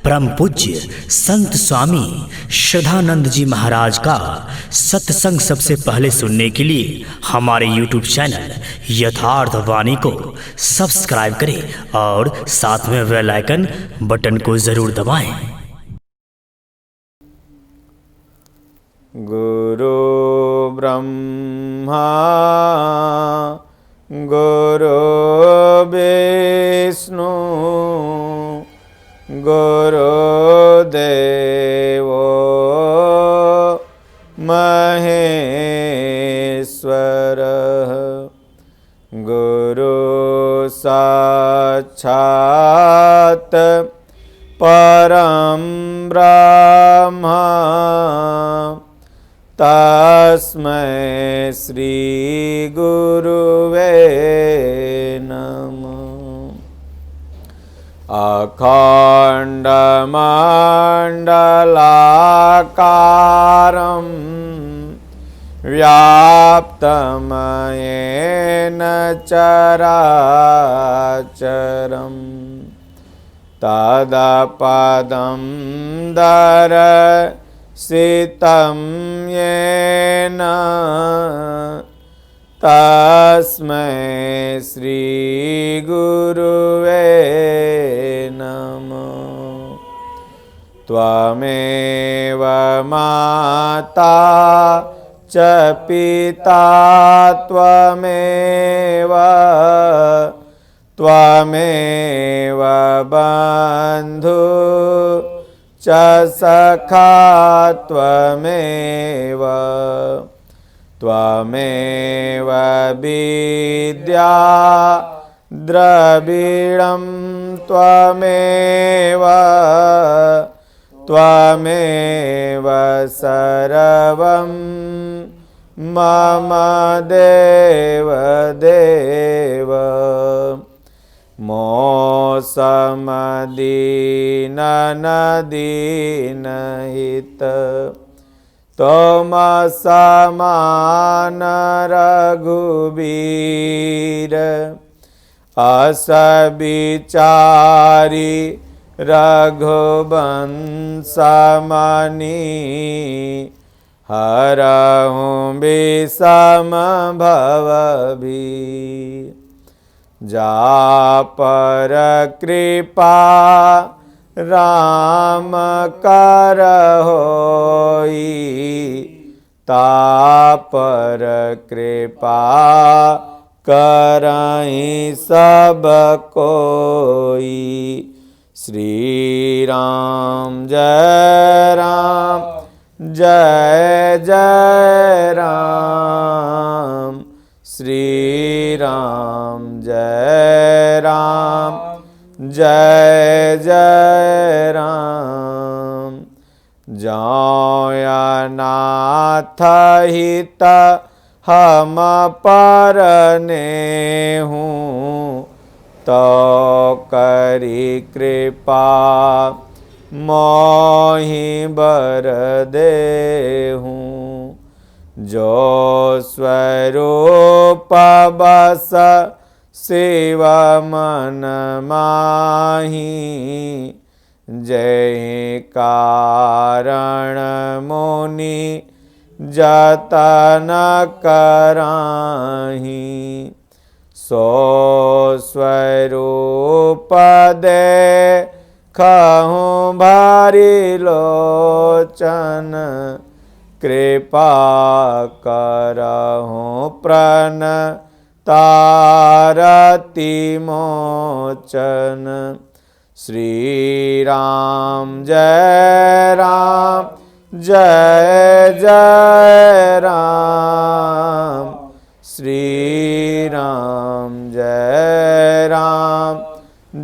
परम पूज्य संत स्वामी श्रद्धानंद जी महाराज का सत्संग सबसे पहले सुनने के लिए हमारे YouTube चैनल यथार्थ वाणी को सब्सक्राइब करें और साथ में बेल आइकन बटन को जरूर दबाएं। गुरु ब्रह्मा गुरु विष्णु गुरुदेवो महेश्वरः गुरु साक्षात् परं ब्रह्म तस्मै श्री गुरुवे नमः। अखण्डमण्डलाकारं व्याप्तमयेन चराचरं तदपदं दर्शितं येन तस्मै श्री गुरुवे नमः। त्वमेव माता च पिता त्वमेव बन्धु च सखा त्वमेव विद्या द्रविणं त्वमेव सर्वं मम देव मोसमदीननदीनहित तमसमान रघुबीर अस विचारी रघुवंशमणि हरहु विषम भवभीर जा पर कृपा राम करहोई तापर कृपा करहि सब कोई। श्री राम जय जय राम श्री राम जय जय राम। जयनाथ हित हम परने हूँ तो करी कृपा मोहि बर देहूँ। जो स्वरूप बस शिव मन माही जय कारण मुनि जतन कराही। सो स्वरूप देखहु भारी लोचन कृपा करहु प्रणतारति मोचन। श्री राम जय जय राम श्री राम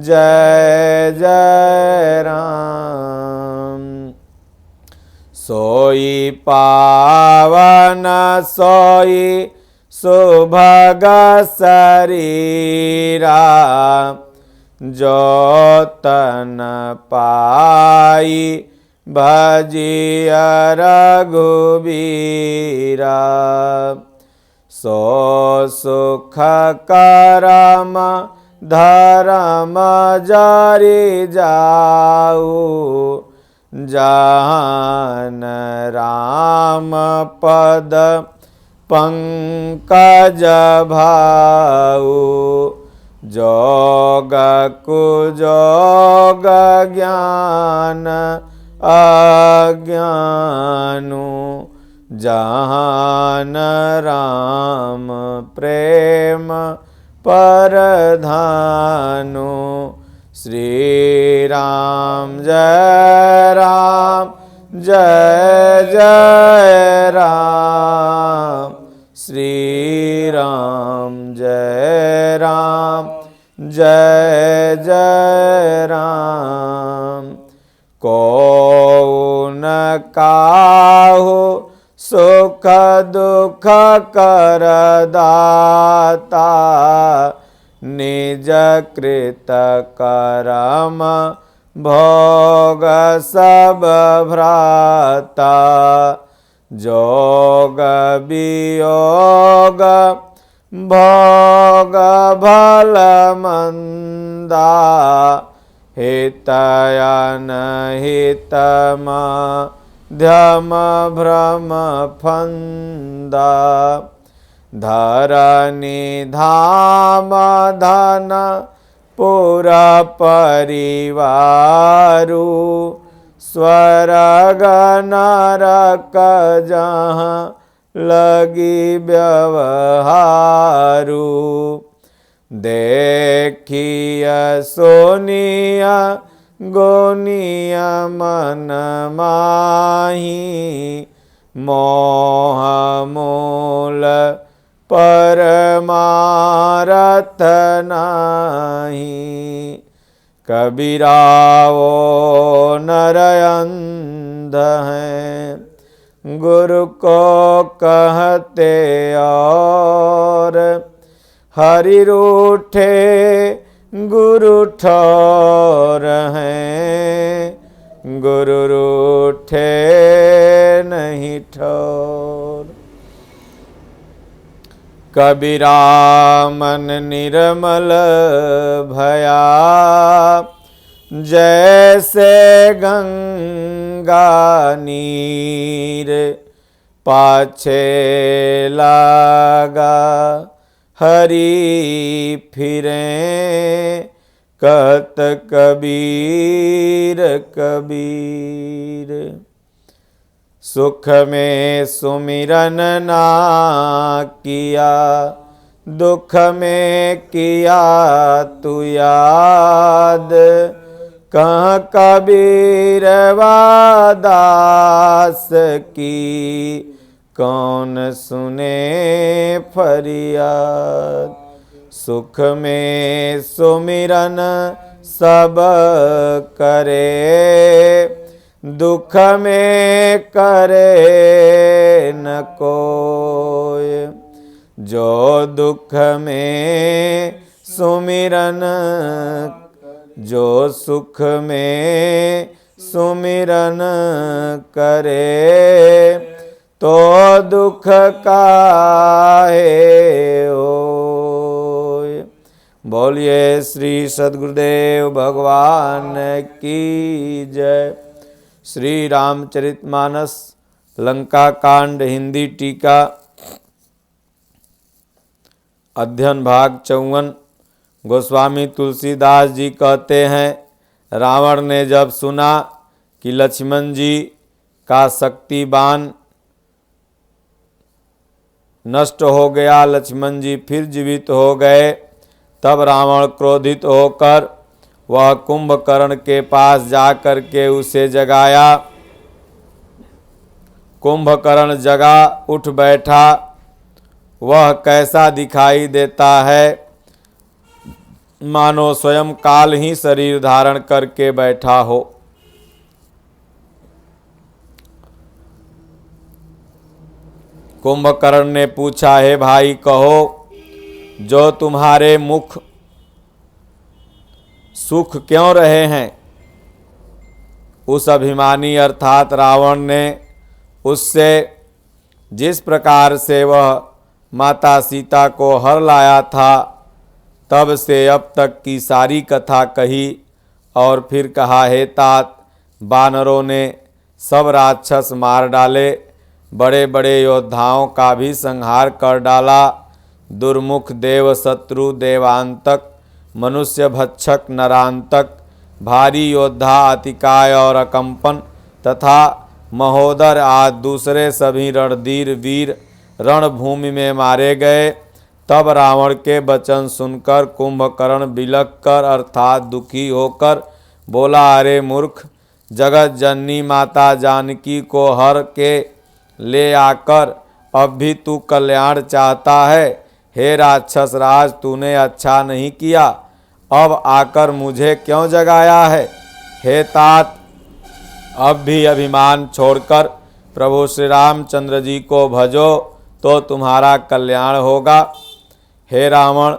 जय जय राम। सोई पावन सोई सुभग शरीरा जो तन पाई भजिया रघुबीरा। सो सुख करम धर्म जारी जाऊ जहान राम पद पंकज भाऊ, जोग कुजोग ज्ञान अज्ञानु, जहान राम प्रेम परधानु। श्री राम जय राम जय जय राम, श्री राम जय राम जय जय राम। को न काहू सुख दुख कर दाता, निज कृत करम भोग सब भ्राता। जोग वियोग भोग भल मंदा, हितयन हित मध्यम भ्रम फंदा। धरनी धाम धन पुरा परिवारु, स्वर्ग नरक जहाँ लगी व्यवहारु। देखिया सोनिया गोनिया मन माही, मोह मूल परमारथ नाही। कबीराओ नर अंध हैं, गुरु को कहते और, हरि रूठे गुरु ठौर हैं, गुरु रूठे नहीं ठौर। कबीरा मन निर्मल भया, जैसे गंगा नीर, पाछे लागा हरि फिरे, कहत कबीर कबीर। सुख में सुमिरन ना किया, दुख में किया तू याद, कहाँ कबीर वादास की, कौन सुने फरियाद। सुख में सुमिरन सब करे, दुख में करे न कोय। जो दुख में सुमिरन, जो सुख में सुमिरन करे, तो दुख काहे होय। बोलिए श्री सद्गुरुदेव भगवान की जय। श्री रामचरितमानस लंका कांड हिंदी टीका अध्ययन भाग 54। गोस्वामी तुलसीदास जी कहते हैं, रावण ने जब सुना कि लक्ष्मण जी का शक्तिबान नष्ट हो गया, लक्ष्मण जी फिर जीवित हो गए, तब रावण क्रोधित होकर वह कुंभकर्ण के पास जाकर के उसे जगाया। कुंभकर्ण जगा उठ बैठा। वह कैसा दिखाई देता है, मानो स्वयं काल ही शरीर धारण करके बैठा हो। कुंभकर्ण ने पूछा, हे भाई कहो, जो तुम्हारे मुख सुख क्यों रहे हैं? उस अभिमानी अर्थात रावण ने उससे जिस प्रकार से वह माता सीता को हर लाया था, तब से अब तक की सारी कथा कही और फिर कहा, हे तात, बानरों ने सब राक्षस मार डाले, बड़े बड़े योद्धाओं का भी संहार कर डाला। दुर्मुख देव शत्रु देवांतक, मनुष्य भक्षक नरांतक, भारी योद्धा अतिकाय और अकंपन तथा महोदर आदि दूसरे सभी रणधीर वीर रणभूमि में मारे गए। तब रावण के वचन सुनकर कुंभकर्ण बिलख कर अर्थात दुखी होकर बोला, अरे मूर्ख, जगत जननी माता जानकी को हर के ले आकर अब भी तू कल्याण चाहता है। हे राक्षस राज, तूने अच्छा नहीं किया, अब आकर मुझे क्यों जगाया है। हे तात, अब भी अभिमान छोड़कर प्रभु श्री रामचंद्र जी को भजो तो तुम्हारा कल्याण होगा। हे रावण,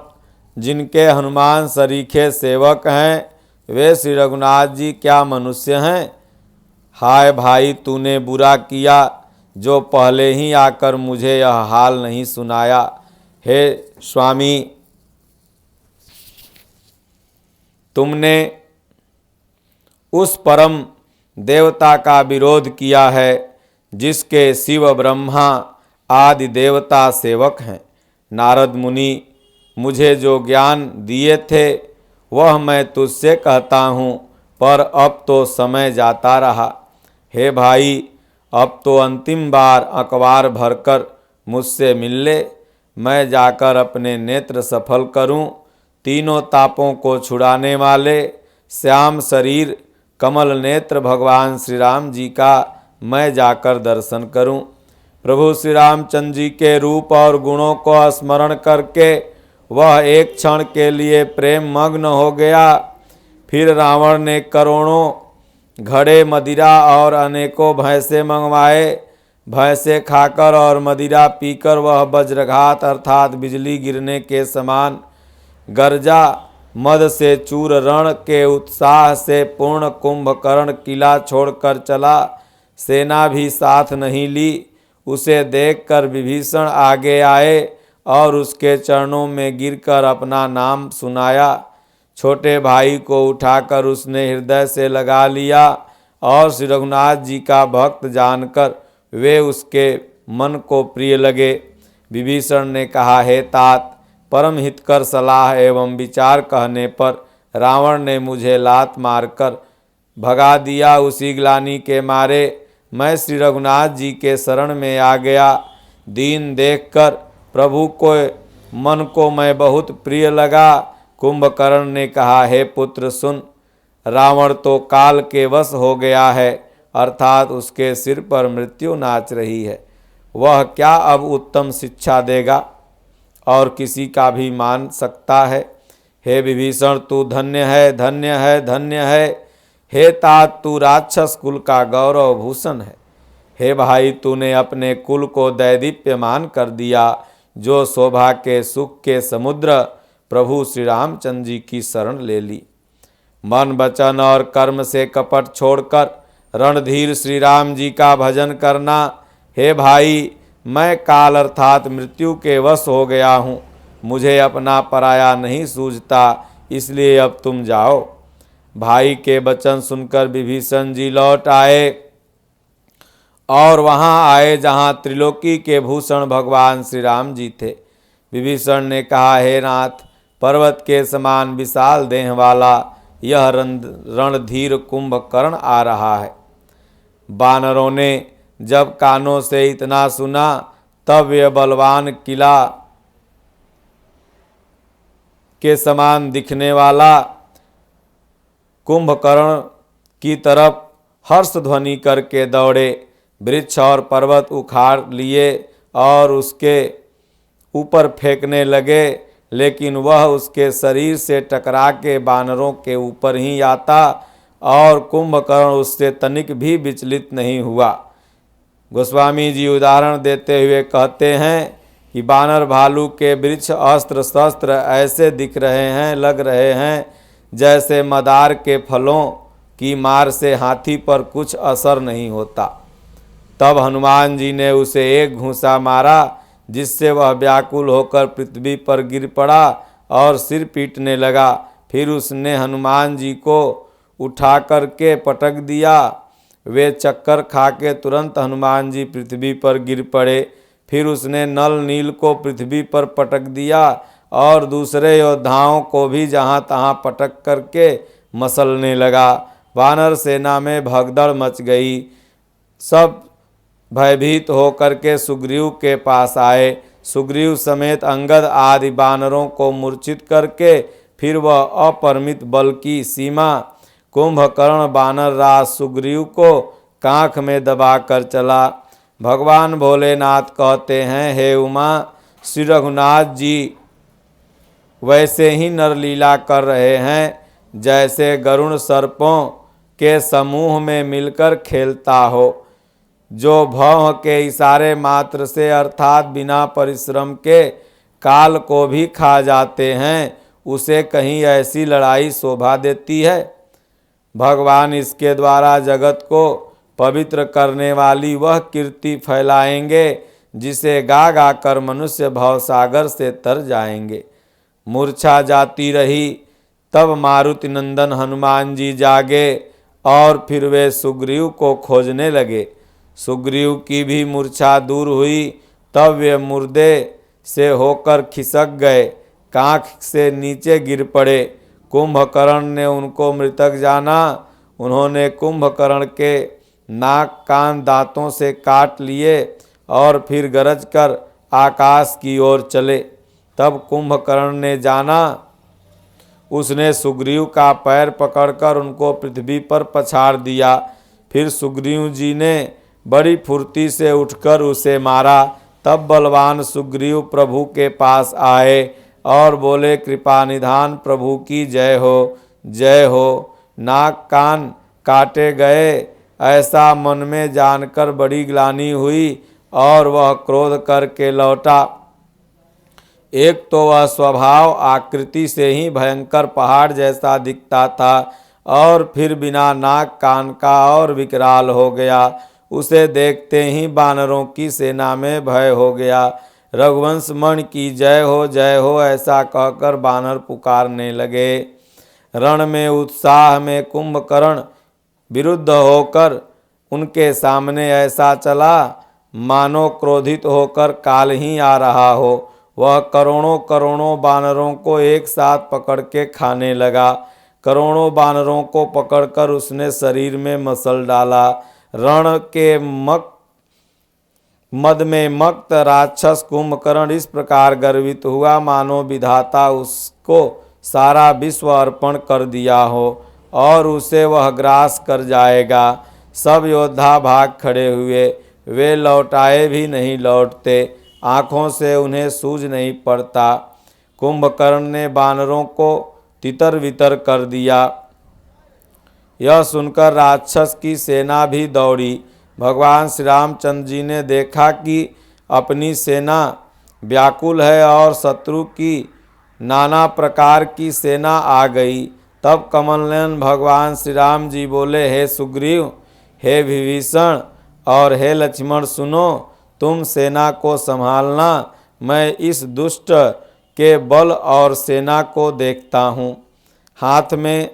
जिनके हनुमान सरीखे सेवक हैं, वे श्री रघुनाथ जी क्या मनुष्य हैं। हाय भाई, तूने बुरा किया जो पहले ही आकर मुझे यह हाल नहीं सुनाया। हे स्वामी, तुमने उस परम देवता का विरोध किया है जिसके शिव ब्रह्मा आदि देवता सेवक हैं। नारद मुनि मुझे जो ज्ञान दिए थे वह मैं तुझसे कहता हूँ, पर अब तो समय जाता रहा। हे भाई, अब तो अंतिम बार अखबार भरकर मुझसे मिल ले, मैं जाकर अपने नेत्र सफल करूं। तीनों तापों को छुड़ाने वाले श्याम शरीर कमल नेत्र भगवान श्री राम जी का मैं जाकर दर्शन करूं। प्रभु श्री रामचंद्र जी के रूप और गुणों को स्मरण करके वह एक क्षण के लिए प्रेम मग्न हो गया। फिर रावण ने करोड़ों घड़े मदिरा और अनेकों भैंसे मंगवाए। भैंसे खाकर और मदिरा पीकर वह वज्रघात अर्थात बिजली गिरने के समान गर्जा। मद से चूर रण के उत्साह से पूर्ण कुंभकर्ण किला छोड़कर चला, सेना भी साथ नहीं ली। उसे देखकर विभीषण आगे आए और उसके चरणों में गिरकर अपना नाम सुनाया। छोटे भाई को उठाकर उसने हृदय से लगा लिया और श्री रघुनाथ जी का भक्त जानकर वे उसके मन को प्रिय लगे। विभीषण ने कहा, हे तात, परम हितकर सलाह एवं विचार कहने पर रावण ने मुझे लात मारकर भगा दिया। उसी ग्लानि के मारे मैं श्री रघुनाथ जी के शरण में आ गया। दीन देखकर प्रभु को मन को मैं बहुत प्रिय लगा। कुंभकर्ण ने कहा, हे पुत्र सुन, रावण तो काल के वश हो गया है, अर्थात उसके सिर पर मृत्यु नाच रही है। वह क्या अब उत्तम शिक्षा देगा और किसी का भी मान सकता है। हे विभीषण, तू धन्य है, धन्य है, धन्य है। हे तात, तू राक्षस कुल का गौरव भूषण है। हे भाई, तूने अपने कुल को दैदीप्यमान कर दिया। जो शोभा के सुख के समुद्र प्रभु श्री रामचंद्र जी की शरण ले ली। मन वचन और कर्म से कपट छोड़कर रणधीर श्री राम जी का भजन करना। हे भाई, मैं काल अर्थात मृत्यु के वश हो गया हूँ, मुझे अपना पराया नहीं सूझता, इसलिए अब तुम जाओ। भाई के वचन सुनकर विभीषण जी लौट आए और वहाँ आए जहाँ त्रिलोकी के भूषण भगवान श्री राम जी थे। विभीषण ने कहा, हे नाथ, पर्वत के समान विशाल देह वाला यह रणधीर कुंभकर्ण आ रहा है। वानरों ने जब कानों से इतना सुना तब यह बलवान किला के समान दिखने वाला कुंभकर्ण की तरफ हर्ष ध्वनि करके दौड़े। वृक्ष और पर्वत उखाड़ लिए और उसके ऊपर फेंकने लगे, लेकिन वह उसके शरीर से टकरा के वानरों के ऊपर ही आता और कुंभकर्ण उससे तनिक भी विचलित नहीं हुआ। गोस्वामी जी उदाहरण देते हुए कहते हैं कि वानर भालू के वृक्ष अस्त्र शस्त्र ऐसे दिख रहे हैं, लग रहे हैं जैसे मदार के फलों की मार से हाथी पर कुछ असर नहीं होता। तब हनुमान जी ने उसे एक घूंसा मारा, जिससे वह व्याकुल होकर पृथ्वी पर गिर पड़ा और सिर पीटने लगा। फिर उसने हनुमान जी को उठा करके पटक दिया। वे चक्कर खा के तुरंत हनुमान जी पृथ्वी पर गिर पड़े। फिर उसने नल नील को पृथ्वी पर पटक दिया और दूसरे योद्धाओं को भी जहाँ तहाँ पटक करके मसलने लगा। वानर सेना में भगदड़ मच गई। सब भयभीत होकर के सुग्रीव के पास आए। सुग्रीव समेत अंगद आदि वानरों को मूर्छित करके फिर वह अपरिमित बल की सीमा कुंभकर्ण वानर राज सुग्रीव को कांख में दबाकर चला। भगवान भोलेनाथ कहते हैं, हे उमा, श्री रघुनाथ जी वैसे ही नरलीला कर रहे हैं जैसे गरुण सर्पों के समूह में मिलकर खेलता हो, जो भौं के इशारे मात्र से अर्थात बिना परिश्रम के काल को भी खा जाते हैं, उसे कहीं ऐसी लड़ाई शोभा देती है। भगवान इसके द्वारा जगत को पवित्र करने वाली वह कीर्ति फैलाएंगे जिसे गा गा कर मनुष्य भवसागर से तर जाएंगे। मूर्छा जाती रही। तब मारुति नंदन हनुमान जी जागे और फिर वे सुग्रीव को खोजने लगे। सुग्रीव की भी मूर्छा दूर हुई। तब वे मुर्दे से होकर खिसक गए, कांख से नीचे गिर पड़े। कुंभकर्ण ने उनको मृतक जाना। उन्होंने कुंभकर्ण के नाक कान दांतों से काट लिए और फिर गरज कर आकाश की ओर चले। तब कुंभकर्ण ने जाना। उसने सुग्रीव का पैर पकड़कर उनको पृथ्वी पर पछाड़ दिया। फिर सुग्रीव जी ने बड़ी फुर्ती से उठकर उसे मारा। तब बलवान सुग्रीव प्रभु के पास आए और बोले, कृपा निधान प्रभु की जय हो, जय हो। नाक कान काटे गए ऐसा मन में जानकर बड़ी ग्लानि हुई और वह क्रोध करके लौटा। एक तो वह स्वभाव आकृति से ही भयंकर पहाड़ जैसा दिखता था और फिर बिना नाक कान का और विकराल हो गया। उसे देखते ही वानरों की सेना में भय हो गया। रघुवंश मणि की जय हो ऐसा कहकर वानर पुकारने लगे। रण में उत्साह में कुंभकर्ण विरुद्ध होकर उनके सामने ऐसा चला मानो क्रोधित होकर काल ही आ रहा हो। वह करोड़ों करोड़ों वानरों को एक साथ पकड़ के खाने लगा। करोड़ों वानरों को पकड़कर उसने शरीर में मसल डाला। रण के मद में मक्त राक्षस कुंभकर्ण इस प्रकार गर्वित हुआ मानो विधाता उसको सारा विश्व अर्पण कर दिया हो और उसे वह ग्रास कर जाएगा। सब योद्धा भाग खड़े हुए। वे लौटाए भी नहीं लौटते, आँखों से उन्हें सूझ नहीं पड़ता। कुंभकर्ण ने वानरों को तितर बितर कर दिया। यह सुनकर राक्षस की सेना भी दौड़ी। भगवान श्री रामचंद्र जी ने देखा कि अपनी सेना व्याकुल है और शत्रु की नाना प्रकार की सेना आ गई। तब कमलनयन भगवान श्री राम जी बोले, हे सुग्रीव, हे विभीषण और हे लक्ष्मण, सुनो, तुम सेना को संभालना। मैं इस दुष्ट के बल और सेना को देखता हूँ। हाथ में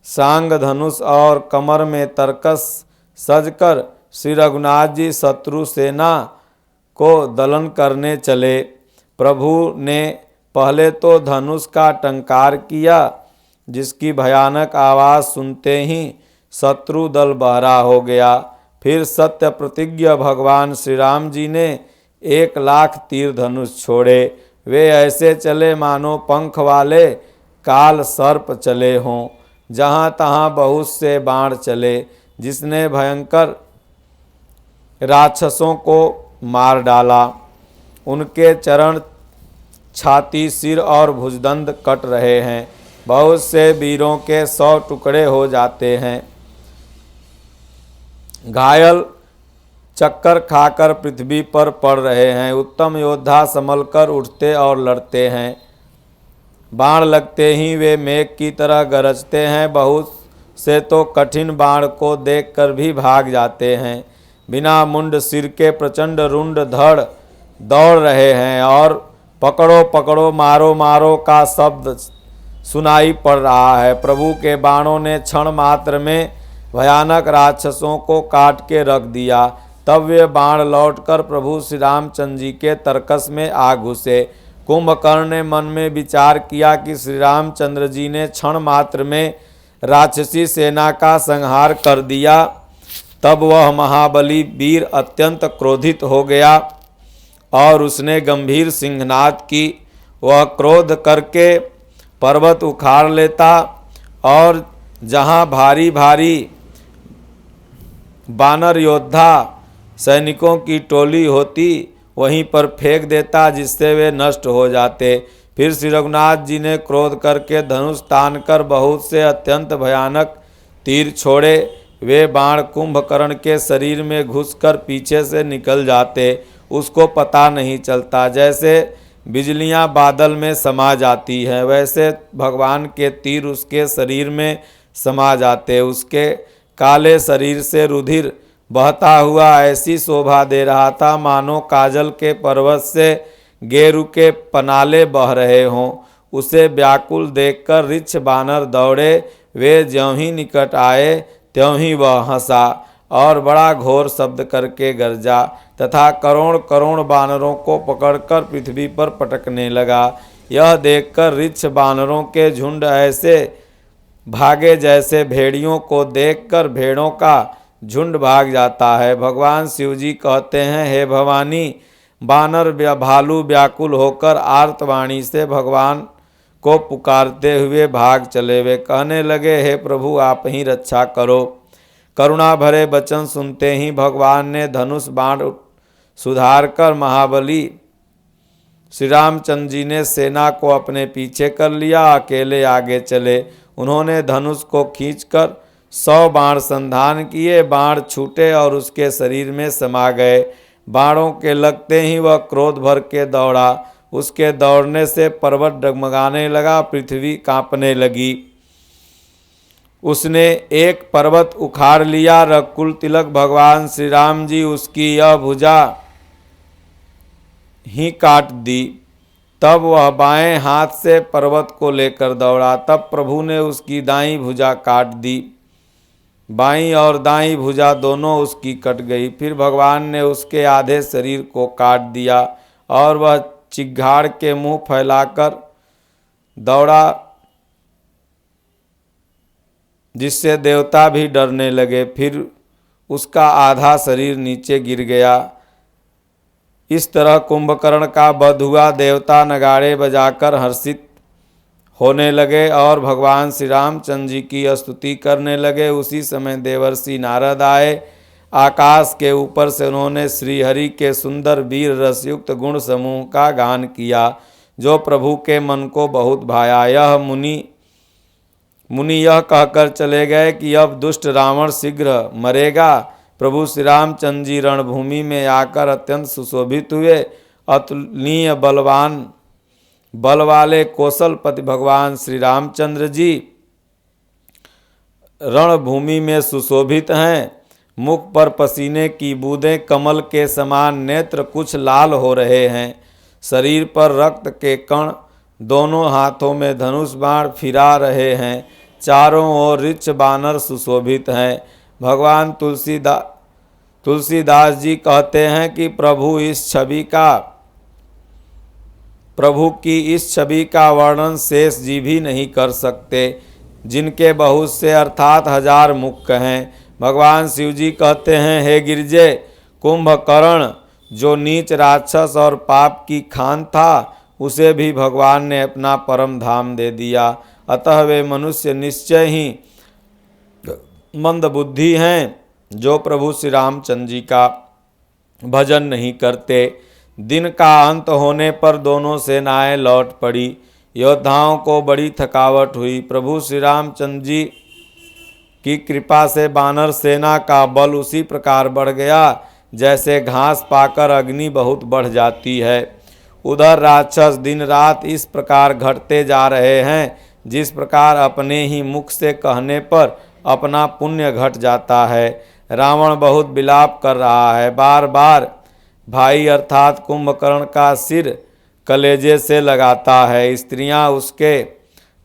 सांग धनुष और कमर में तरकस सजकर श्री रघुनाथ जी शत्रु सेना को दलन करने चले। प्रभु ने पहले तो धनुष का टंकार किया, जिसकी भयानक आवाज़ सुनते ही शत्रु दल बहरा हो गया। फिर सत्य प्रतिज्ञ भगवान श्री राम जी ने 1,00,000 तीर धनुष छोड़े। वे ऐसे चले मानो पंख वाले काल सर्प चले हों। जहाँ तहाँ बहुत से बाण चले, जिसने भयंकर राक्षसों को मार डाला। उनके चरण, छाती, सिर और भुजदंड कट रहे हैं। बहुत से वीरों के 100 टुकड़े हो जाते हैं। घायल चक्कर खाकर पृथ्वी पर पड़ रहे हैं। उत्तम योद्धा संभल कर उठते और लड़ते हैं। बाण लगते ही वे मेघ की तरह गरजते हैं। बहुत से तो कठिन बाण को देखकर भी भाग जाते हैं। बिना मुंड सिर के प्रचंड रुंड धड़ दौड़ रहे हैं और पकड़ो पकड़ो मारो मारो का शब्द सुनाई पड़ रहा है। प्रभु के बाणों ने क्षण मात्र में भयानक राक्षसों को काट के रख दिया। तब वे बाण लौटकर प्रभु श्री रामचंद्र जी के तरकस में आ घुसे। कुंभकर्ण ने मन में विचार किया कि श्री रामचंद्र जी ने क्षण मात्र में राक्षसी सेना का संहार कर दिया। तब वह महाबली वीर अत्यंत क्रोधित हो गया और उसने गंभीर सिंहनाद की। वह क्रोध करके पर्वत उखाड़ लेता और जहाँ भारी भारी बानर योद्धा सैनिकों की टोली होती वहीं पर फेंक देता, जिससे वे नष्ट हो जाते। फिर श्री रघुनाथ जी ने क्रोध करके धनुष तानकर बहुत से अत्यंत भयानक तीर छोड़े। वे बाण कुंभकर्ण के शरीर में घुसकर पीछे से निकल जाते, उसको पता नहीं चलता। जैसे बिजलियां बादल में समा जाती हैं, वैसे भगवान के तीर उसके शरीर में समा जाते। उसके काले शरीर से रुधिर बहता हुआ ऐसी शोभा दे रहा था मानो काजल के पर्वत से गेरू के पनाले बह रहे हों। उसे व्याकुल देखकर रिच्छ बानर दौड़े। वे ज्यों ही निकट आए त्यों ही वह हंसा और बड़ा घोर शब्द करके गरजा तथा करोड़ करोड़ बानरों को पकड़कर पृथ्वी पर पटकने लगा। यह देखकर रिच्छ बानरों के झुंड ऐसे भागे जैसे भेड़ियों को देखकर भेड़ों का झुंड भाग जाता है। भगवान शिव जी कहते हैं, हे भवानी, बानर भालू व्याकुल होकर आर्तवाणी से भगवान को पुकारते हुए भाग चले। वे कहने लगे, हे प्रभु, आप ही रक्षा करो। करुणा भरे वचन सुनते ही भगवान ने धनुष बाण सुधार कर महाबली श्री रामचंद्र जी ने सेना को अपने पीछे कर लिया। अकेले आगे चले। उन्होंने धनुष को खींचकर 100 बाण संधान किए। बाण छूटे और उसके शरीर में समा गए। बाणों के लगते ही वह क्रोध भर के दौड़ा। उसके दौड़ने से पर्वत डगमगाने लगा, पृथ्वी कांपने लगी। उसने एक पर्वत उखाड़ लिया। रघुकुल तिलक भगवान श्री राम जी उसकी यह भुजा ही काट दी। तब वह बाएं हाथ से पर्वत को लेकर दौड़ा। तब प्रभु ने उसकी दाईं भुजा काट दी। बाईं और दाईं भुजा दोनों उसकी कट गई। फिर भगवान ने उसके आधे शरीर को काट दिया और वह चिघाड़ के मुंह फैलाकर दौड़ा, जिससे देवता भी डरने लगे। फिर उसका आधा शरीर नीचे गिर गया। इस तरह कुंभकर्ण का वध हुआ। देवता नगाड़े बजाकर हर्षित होने लगे और भगवान श्री रामचंद्र जी की स्तुति करने लगे। उसी समय देवर्षि नारद आए। आकाश के ऊपर से उन्होंने श्री हरि के सुंदर वीर रसयुक्त गुण समूह का गान किया, जो प्रभु के मन को बहुत भाया। यह मुनि यह कहकर चले गए कि अब दुष्ट रावण शीघ्र मरेगा। प्रभु श्री रामचंद्र जी रणभूमि में आकर अत्यंत सुशोभित हुए। अतुलनीय बल वाले कौशलपति भगवान श्री रामचंद्र जी रणभूमि में सुशोभित हैं। मुख पर पसीने की बूंदें कमल के समान, नेत्र कुछ लाल हो रहे हैं। शरीर पर रक्त के कण, दोनों हाथों में धनुष बाण फिरा रहे हैं। चारों ओर रिच्छ बानर सुशोभित हैं। भगवान तुलसीदास जी कहते हैं कि प्रभु की इस छवि का वर्णन शेष जी भी नहीं कर सकते, जिनके बहुत से अर्थात 1000 मुख हैं। भगवान शिव जी कहते हैं, हे गिरजे, कुंभकर्ण जो नीच राक्षस और पाप की खान था, उसे भी भगवान ने अपना परम धाम दे दिया। अतः वे मनुष्य निश्चय ही मंद बुद्धि हैं, जो प्रभु श्री रामचंद्र जी का भजन नहीं करते। दिन का अंत होने पर दोनों सेनाएं लौट पड़ी। योद्धाओं को बड़ी थकावट हुई। प्रभु श्री रामचंद्र जी की कृपा से बानर सेना का बल उसी प्रकार बढ़ गया जैसे घास पाकर अग्नि बहुत बढ़ जाती है। उधर राक्षस दिन रात इस प्रकार घटते जा रहे हैं, जिस प्रकार अपने ही मुख से कहने पर अपना पुण्य घट जाता है। रावण बहुत विलाप कर रहा है। बार बार भाई अर्थात कुंभकर्ण का सिर कलेजे से लगाता है। स्त्रियां उसके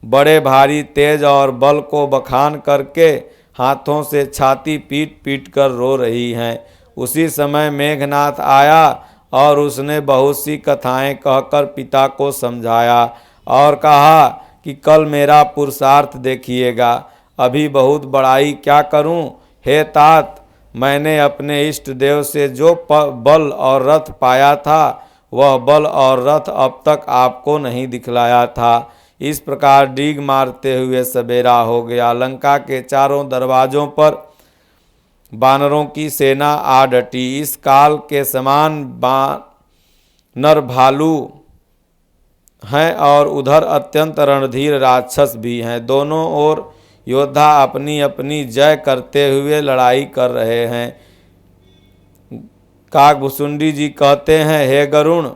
बड़े भारी तेज और बल को बखान करके हाथों से छाती पीट पीट कर रो रही हैं। उसी समय मेघनाथ आया और उसने बहुत सी कथाएं कहकर पिता को समझाया और कहा कि कल मेरा पुरुषार्थ देखिएगा। अभी बहुत बड़ाई क्या करूं? हे तात, मैंने अपने इष्ट देव से जो बल और रथ पाया था वह बल और रथ अब तक आपको नहीं दिखलाया था। इस प्रकार डीग मारते हुए सवेरा हो गया। लंका के चारों दरवाजों पर बानरों की सेना आ डटी। इस काल के समान बानर भालू हैं और उधर अत्यंत रणधीर राक्षस भी हैं। दोनों ओर योद्धा अपनी अपनी जय करते हुए लड़ाई कर रहे हैं। काकभुसुंडी जी कहते हैं, हे गरुण,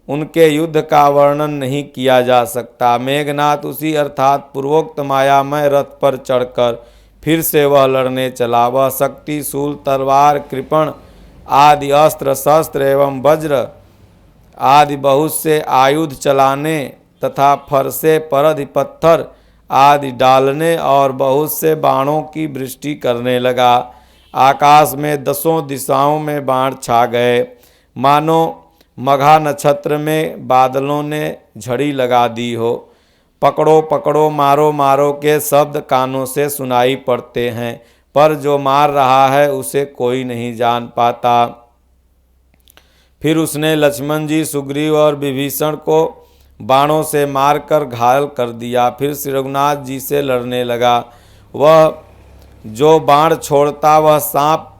उनके युद्ध का वर्णन नहीं किया जा सकता। मेघनाथ उसी अर्थात पूर्वोक्त मायामय रथ पर चढ़कर फिर से वह लड़ने चला। वह शक्ति, शूल, तलवार, कृपण आदि अस्त्र शस्त्र एवं वज्र आदि बहुत से आयुध चलाने तथा फरसे, परधि, पत्थर आदि डालने और बहुत से बाणों की वृष्टि करने लगा। आकाश में दसों दिशाओं में बाण छा गए, मानो मघा नक्षत्र में बादलों ने झड़ी लगा दी हो। पकड़ो पकड़ो, मारो मारो के शब्द कानों से सुनाई पड़ते हैं, पर जो मार रहा है उसे कोई नहीं जान पाता। फिर उसने लक्ष्मण जी, सुग्रीव और विभीषण को बाणों से मारकर घायल कर दिया। फिर श्री रघुनाथ जी से लड़ने लगा। वह जो बाण छोड़ता वह सांप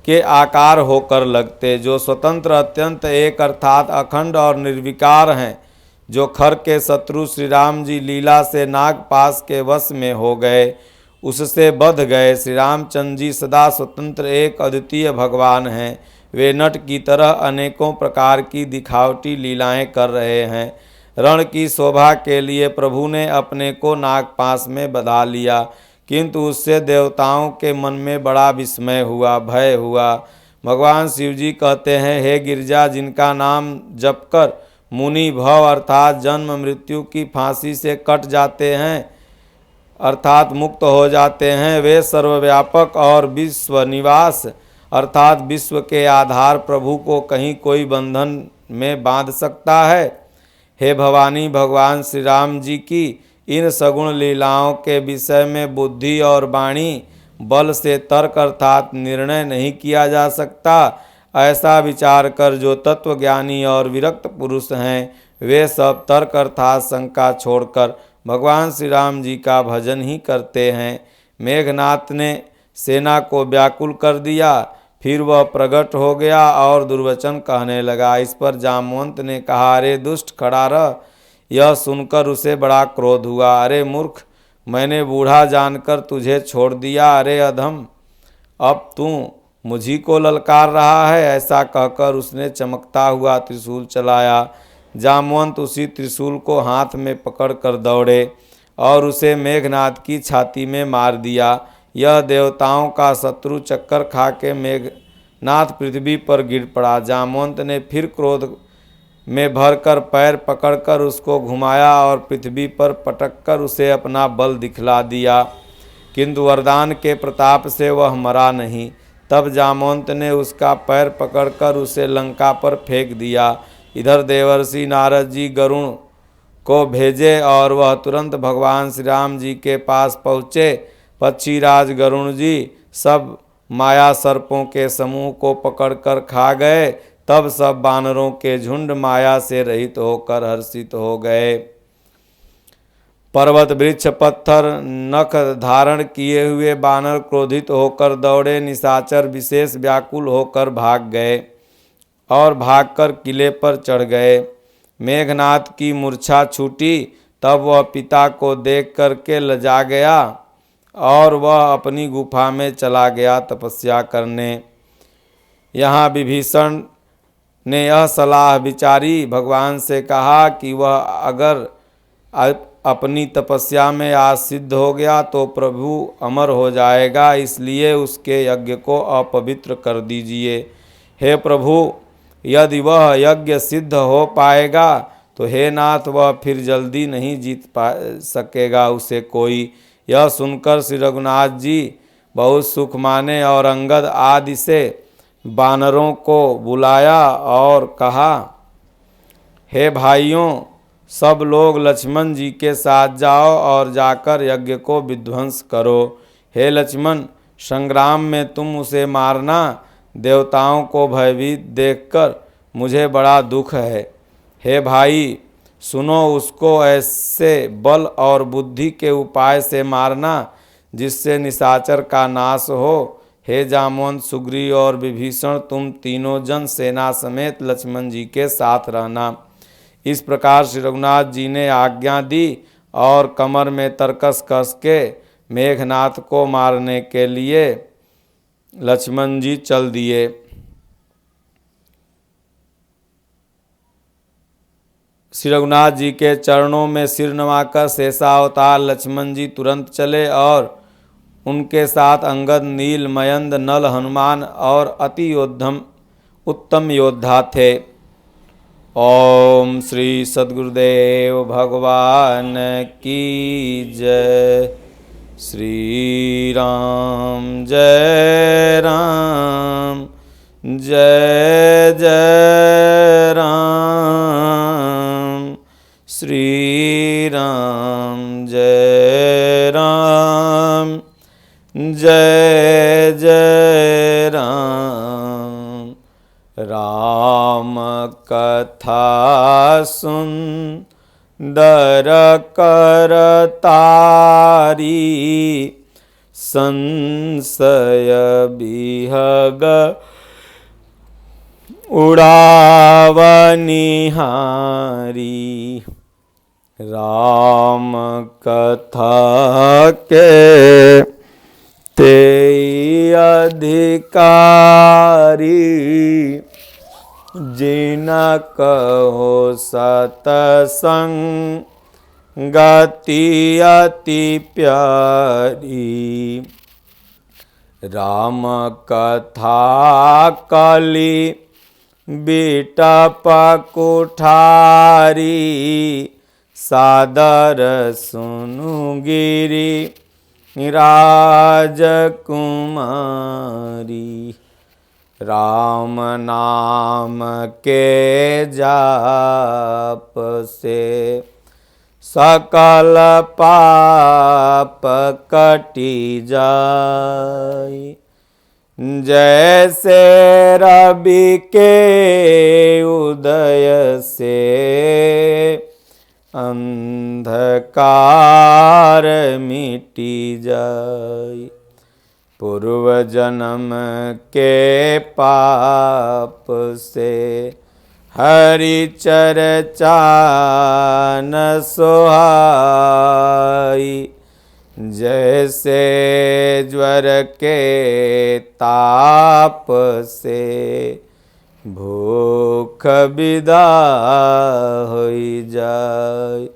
के आकार होकर लगते, जो स्वतंत्र अत्यंत एक अर्थात अखंड और निर्विकार हैं। जो खर के शत्रु श्री राम जी लीला से नागपाश के वश में हो गए, उससे बध गए। श्री रामचंद्र जी सदा स्वतंत्र एक अद्वितीय भगवान हैं। वे नट की तरह अनेकों प्रकार की दिखावटी लीलाएं कर रहे हैं। रण की शोभा के लिए प्रभु ने अपने को नागपाश में बधा लिया, किंतु उससे देवताओं के मन में बड़ा विस्मय हुआ, भय हुआ। भगवान शिव जी कहते हैं, हे गिरिजा, जिनका नाम जपकर मुनि भव अर्थात जन्म मृत्यु की फांसी से कट जाते हैं अर्थात मुक्त हो जाते हैं, वे सर्वव्यापक और विश्व निवास अर्थात विश्व के आधार प्रभु को कहीं कोई बंधन में बांध सकता है। हे भवानी, भगवान श्री राम जी की इन सगुण लीलाओं के विषय में बुद्धि और वाणी बल से तर्क अर्थात निर्णय नहीं किया जा सकता। ऐसा विचार कर जो तत्वज्ञानी और विरक्त पुरुष हैं, वे सब तर्क अर्थात शंका छोड़कर भगवान श्री राम जी का भजन ही करते हैं। मेघनाथ ने सेना को व्याकुल कर दिया। फिर वह प्रकट हो गया और दुर्वचन कहने लगा। इस पर जामवंत ने कहा, अरे दुष्ट, खड़ा रह। यह सुनकर उसे बड़ा क्रोध हुआ। अरे मूर्ख, मैंने बूढ़ा जानकर तुझे छोड़ दिया। अरे अधम, अब तू मुझी को ललकार रहा है। ऐसा कहकर उसने चमकता हुआ त्रिशूल चलाया। जामवंत उसी त्रिशूल को हाथ में पकड़कर दौड़े और उसे मेघनाथ की छाती में मार दिया। यह देवताओं का शत्रु चक्कर खा के मेघनाथ पृथ्वी पर गिर पड़ा। जामवंत ने फिर क्रोध में भरकर पैर पकड़कर उसको घुमाया और पृथ्वी पर पटककर उसे अपना बल दिखला दिया, किंतु वरदान के प्रताप से वह मरा नहीं। तब जामवंत ने उसका पैर पकड़कर उसे लंका पर फेंक दिया। इधर देवर्षि नारद जी गरुण को भेजे और वह तुरंत भगवान श्री राम जी के पास पहुँचे। पक्षीराज गरुण जी सब माया सर्पों के समूह को पकड़कर खा गए। तब सब बानरों के झुंड माया से रहित होकर हर्षित हो गए। पर्वत, वृक्ष, पत्थर, नख धारण किए हुए बानर क्रोधित होकर दौड़े। निशाचर विशेष व्याकुल होकर भाग गए और भागकर किले पर चढ़ गए। मेघनाथ की मूर्छा छूटी। तब वह पिता को देख करके लजा गया और वह अपनी गुफा में चला गया तपस्या करने। यहाँ विभीषण ने यह सलाह विचारी भगवान से कहा कि वह अगर अपनी तपस्या में आज सिद्ध हो गया तो प्रभु अमर हो जाएगा, इसलिए उसके यज्ञ को अपवित्र कर दीजिए। हे प्रभु, यदि वह यज्ञ सिद्ध हो पाएगा तो हे नाथ, वह फिर जल्दी नहीं जीत सकेगा उसे कोई। यह सुनकर श्री रघुनाथ जी बहुत सुख माने और अंगद आदि से वानरों को बुलाया और कहा, हे भाइयों, सब लोग लक्ष्मण जी के साथ जाओ और जाकर यज्ञ को विध्वंस करो। हे लक्ष्मण, संग्राम में तुम उसे मारना। देवताओं को भयभीत देखकर मुझे बड़ा दुख है। हे भाई सुनो, उसको ऐसे बल और बुद्धि के उपाय से मारना जिससे निशाचर का नाश हो। हे जामवंत, सुग्रीव और विभीषण, तुम तीनों जन सेना समेत लक्ष्मण जी के साथ रहना। इस प्रकार श्री रघुनाथ जी ने आज्ञा दी और कमर में तरकस कस के मेघनाथ को मारने के लिए लक्ष्मण जी चल दिए। श्री रघुनाथ जी के चरणों में सिर नवाकर शेषावतार लक्ष्मण जी तुरंत चले और उनके साथ अंगद, नील, मयंद, नल, हनुमान और अति उत्तम योद्धा थे। ओम श्री सद्गुरुदेव भगवान की जय। श्री राम जय राम, जय जय राम। श्री राम जय राम, जय जय राम। राम कथा सुंदर करतारी, संशय बिहग उड़ावनिहारी। राम कथा के ते अधिकारी, जिन कहो सतसंगति अति प्यारी। राम कथा कली बिटप कुठारी, सादर सुनु गिरी राजकुमारी। राम नाम के जाप से सकल पाप कटी जाय। जैसे रवि के उदय से अंधकार मिटी जाय। पूर्व जन्म के पाप से हरि चर्चा न सोहाई। जैसे ज्वर के ताप से भूख विदा होई जाय।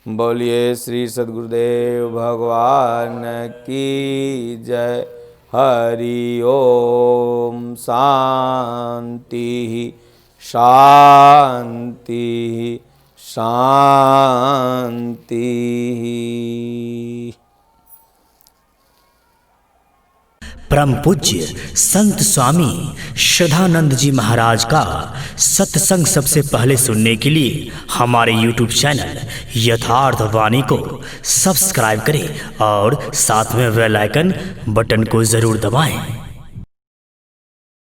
बोलिए श्री सद्गुरुदेव भगवान की जय। हरि ओम। शांति शांति शांति। परम पूज्य संत स्वामी श्रद्धानंद जी महाराज का सत्संग सबसे पहले सुनने के लिए हमारे YouTube चैनल यथार्थ वाणी को सब्सक्राइब करें और साथ में बेल आइकन बटन को जरूर दबाएं।